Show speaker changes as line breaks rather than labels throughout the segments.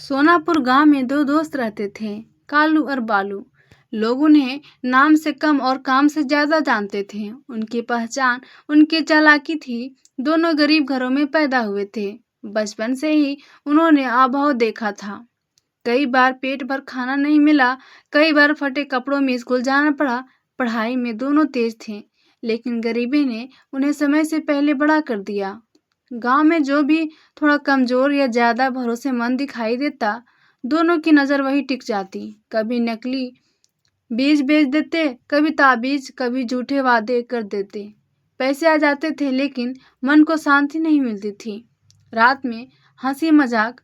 सोनापुर गांव में दो दोस्त रहते थे, कालू और बालू। लोग उन्हें नाम से कम और काम से ज्यादा जानते थे। उनकी पहचान उनकी चालाकी थी। दोनों गरीब घरों में पैदा हुए थे। बचपन से ही उन्होंने अभाव देखा था। कई बार पेट भर खाना नहीं मिला, कई बार फटे कपड़ों में स्कूल जाना पड़ा। पढ़ाई में दोनों तेज थे, लेकिन गरीबी ने उन्हें समय से पहले बड़ा कर दिया। गांव में जो भी थोड़ा कमजोर या ज्यादा भरोसेमंद दिखाई देता, दोनों की नजर वही टिक जाती। कभी नकली बीज बेच देते, कभी ताबीज, कभी झूठे वादे कर देते। पैसे आ जाते थे, लेकिन मन को शांति नहीं मिलती थी। रात में हंसी मजाक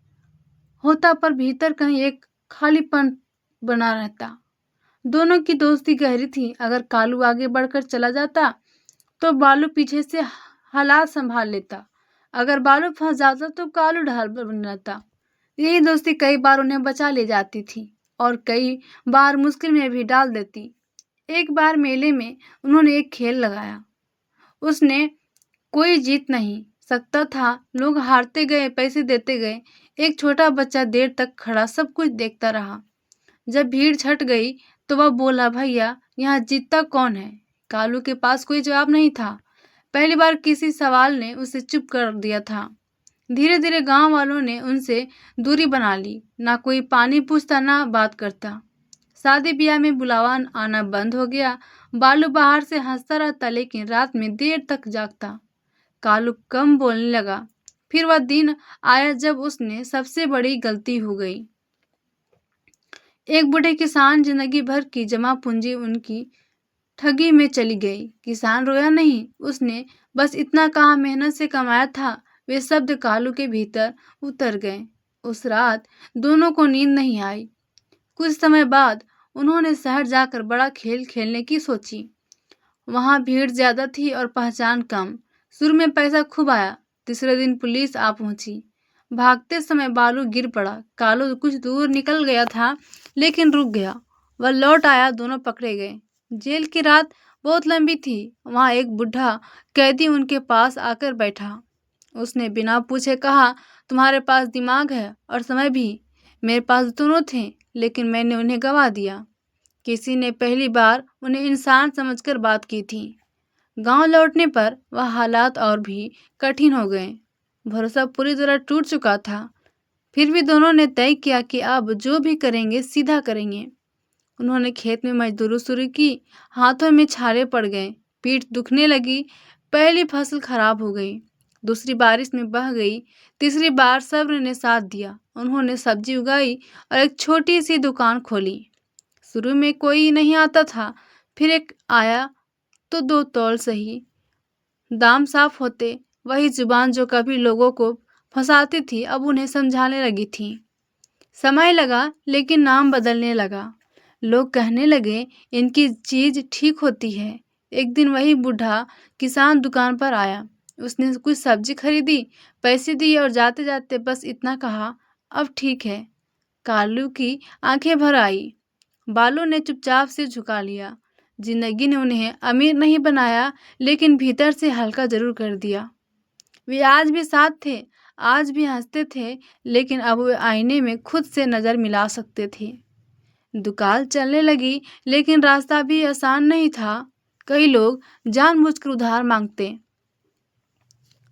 होता, पर भीतर कहीं एक खालीपन बना रहता। दोनों की दोस्ती गहरी थी। अगर कालू आगे बढ़कर चला जाता तो बालू पीछे से हालात संभाल लेता। अगर बालू फंस जाता तो कालू ढाल बन जाता। यही दोस्ती कई बार उन्हें बचा ले जाती थी और कई बार मुश्किल में भी डाल देती। एक बार मेले में उन्होंने एक खेल लगाया। उसने कोई जीत नहीं सकता था। लोग हारते गए, पैसे देते गए। एक छोटा बच्चा देर तक खड़ा सब कुछ देखता रहा। जब भीड़ छट गई तो वह बोला, भैया, यहाँ जीतता कौन है? कालू के पास कोई जवाब नहीं था। पहली बार किसी सवाल ने उसे चुप कर दिया था। धीरे धीरे गांव वालों ने उनसे दूरी बना ली। ना कोई पानी पूछता, ना बात करता। शादी ब्याह में बुलावा आना बंद हो गया। बालू बाहर से हंसता रहता, लेकिन रात में देर तक जागता। कालू कम बोलने लगा। फिर वह दिन आया जब उसने सबसे बड़ी गलती हो गई। एक बूढ़े किसान जिंदगी भर की जमा पूंजी उनकी ठगी में चली गई। किसान रोया नहीं, उसने बस इतना कहा, मेहनत से कमाया था। वे शब्द कालू के भीतर उतर गए। उस रात दोनों को नींद नहीं आई। कुछ समय बाद उन्होंने शहर जाकर बड़ा खेल खेलने की सोची। वहां भीड़ ज्यादा थी और पहचान कम। शुरू में पैसा खूब आया। तीसरे दिन पुलिस आ पहुंची। भागते समय बालू गिर पड़ा। कालू कुछ दूर निकल गया था, लेकिन रुक गया। वह लौट आया, दोनों पकड़े गए। जेल की रात बहुत लंबी थी। वहां एक बूढ़ा कैदी उनके पास आकर बैठा। उसने बिना पूछे कहा, तुम्हारे पास दिमाग है और समय भी। मेरे पास दोनों थे, लेकिन मैंने उन्हें गंवा दिया। किसी ने पहली बार उन्हें इंसान समझकर बात की थी। गांव लौटने पर वह हालात और भी कठिन हो गए। भरोसा पूरी तरह टूट चुका था। फिर भी दोनों ने तय किया कि अब जो भी करेंगे सीधा करेंगे। उन्होंने खेत में मजदूरी शुरू की। हाथों में छाले पड़ गए, पीठ दुखने लगी। पहली फसल खराब हो गई, दूसरी बारिश में बह गई, तीसरी बार सब्र ने साथ दिया। उन्होंने सब्जी उगाई और एक छोटी सी दुकान खोली। शुरू में कोई नहीं आता था, फिर एक आया तो दो तौल सही। दाम साफ होते। वही जुबान जो कभी लोगों को फंसाती थी, अब उन्हें समझाने लगी थी। समय लगा, लेकिन नाम बदलने लगा। लोग कहने लगे, इनकी चीज ठीक होती है। एक दिन वही बूढ़ा किसान दुकान पर आया। उसने कुछ सब्जी खरीदी, पैसे दिए और जाते जाते बस इतना कहा, अब ठीक है। कालू की आंखें भर आई। बालू ने चुपचाप से झुका लिया। जिंदगी ने उन्हें अमीर नहीं बनाया, लेकिन भीतर से हल्का जरूर कर दिया। वे आज भी साथ थे, आज भी हंसते थे, लेकिन अब वे आईने में खुद से नजर मिला सकते थे। दुकान चलने लगी, लेकिन रास्ता भी आसान नहीं था। कई लोग जानबूझकर उधार मांगते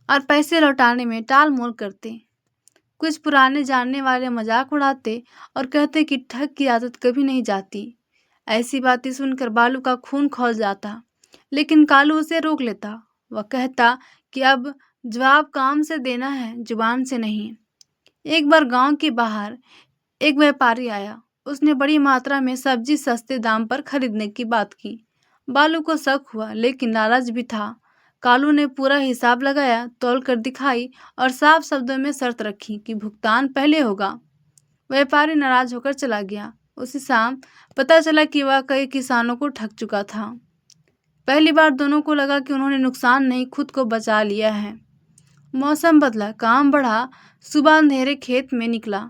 और पैसे लौटाने में टाल मोल करते। कुछ पुराने जानने वाले मजाक उड़ाते और कहते कि ठग की आदत कभी नहीं जाती। ऐसी बातें सुनकर बालू का खून खौल जाता, लेकिन कालू उसे रोक लेता। वह कहता कि अब जवाब काम से देना है, जुबान से नहीं। एक बार गांव के बाहर एक व्यापारी आया। उसने बड़ी मात्रा में सब्जी सस्ते दाम पर खरीदने की बात की। बालू को शक हुआ, लेकिन लालच भी था। कालू ने पूरा हिसाब लगाया, तौल कर दिखाई और साफ शब्दों में शर्त रखी कि भुगतान पहले होगा। व्यापारी नाराज होकर चला गया। उसी शाम पता चला कि वह कई किसानों को ठग चुका था। पहली बार दोनों को लगा कि उन्होंने नुकसान नहीं, खुद को बचा लिया है। मौसम बदला, काम बढ़ा। सुबह अंधेरे खेत में निकला,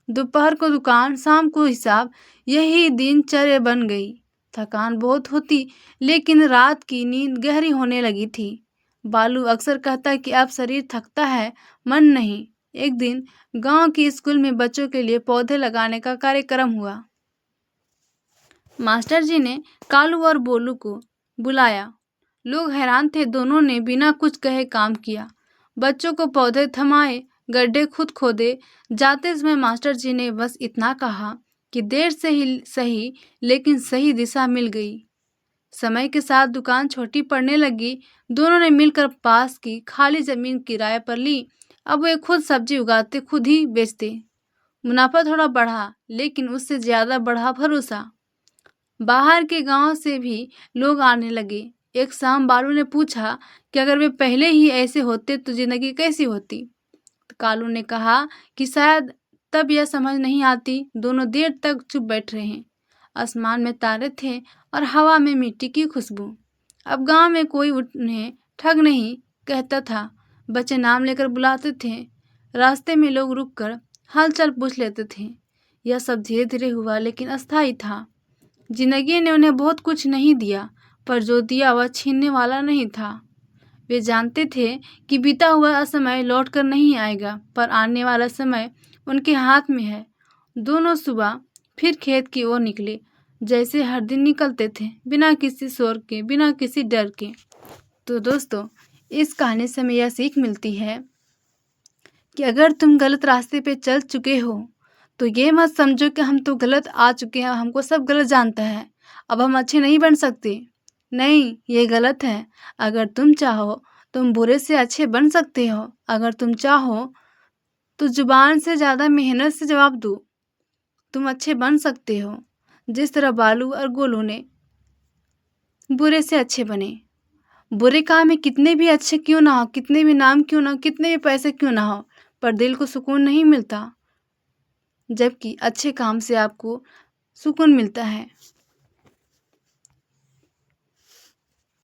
दोपहर को दुकान, शाम को हिसाब। यही दिनचर्या बन गई। थकान बहुत होती, लेकिन रात की नींद गहरी होने लगी थी। बालू अक्सर कहता कि अब शरीर थकता है, मन नहीं। एक दिन गांव की स्कूल में बच्चों के लिए पौधे लगाने का कार्यक्रम हुआ। मास्टर जी ने कालू और बोलू को बुलाया। लोग हैरान थे, दोनों ने बिना कुछ कहे काम किया। बच्चों को पौधे थमाए, गड्ढे खुद खोदे। जाते समय मास्टर जी ने बस इतना कहा कि देर से ही सही लेकिन सही दिशा मिल गई। समय के साथ दुकान छोटी पड़ने लगी। दोनों ने मिलकर पास की खाली जमीन किराए पर ली। अब वे खुद सब्जी उगाते, खुद ही बेचते। मुनाफा थोड़ा बढ़ा, लेकिन उससे ज्यादा बढ़ा भरोसा। बाहर के गांव से भी लोग आने लगे। एक शाम बालू ने पूछा कि अगर वे पहले ही ऐसे होते तो जिंदगी कैसी होती। तो कालू ने कहा कि शायद तब यह समझ नहीं आती। दोनों देर तक चुप बैठ रहे। आसमान में तारे थे और हवा में मिट्टी की खुशबू। अब गांव में कोई उन्हें ठग नहीं कहता था। बच्चे नाम लेकर बुलाते थे। रास्ते में लोग रुककर हालचाल पूछ लेते थे। यह सब धीरे धीरे हुआ, लेकिन अस्थायी था। जिंदगी ने उन्हें बहुत कुछ नहीं दिया, पर जो दिया वह छीनने वाला नहीं था। वे जानते थे कि बीता हुआ समय लौटकर नहीं आएगा, पर आने वाला समय उनके हाथ में है। दोनों सुबह फिर खेत की ओर निकले, जैसे हर दिन निकलते थे, बिना किसी शोर के, बिना किसी डर के। तो दोस्तों, इस कहानी से हमें यह सीख मिलती है कि अगर तुम गलत रास्ते पे चल चुके हो तो ये मत समझो कि हम तो गलत आ चुके हैं, हमको सब गलत जानता है, अब हम अच्छे नहीं बन सकते। नहीं, ये गलत है। अगर तुम चाहो तुम बुरे से अच्छे बन सकते हो। अगर तुम चाहो तो जुबान से ज़्यादा मेहनत से जवाब दो, तुम अच्छे बन सकते हो। जिस तरह बालू और गोलू ने बुरे से अच्छे बने। बुरे काम में कितने भी अच्छे क्यों ना हो, कितने भी नाम क्यों ना हो, कितने भी पैसे क्यों ना हो, पर दिल को सुकून नहीं मिलता। जबकि अच्छे काम से आपको सुकून मिलता है।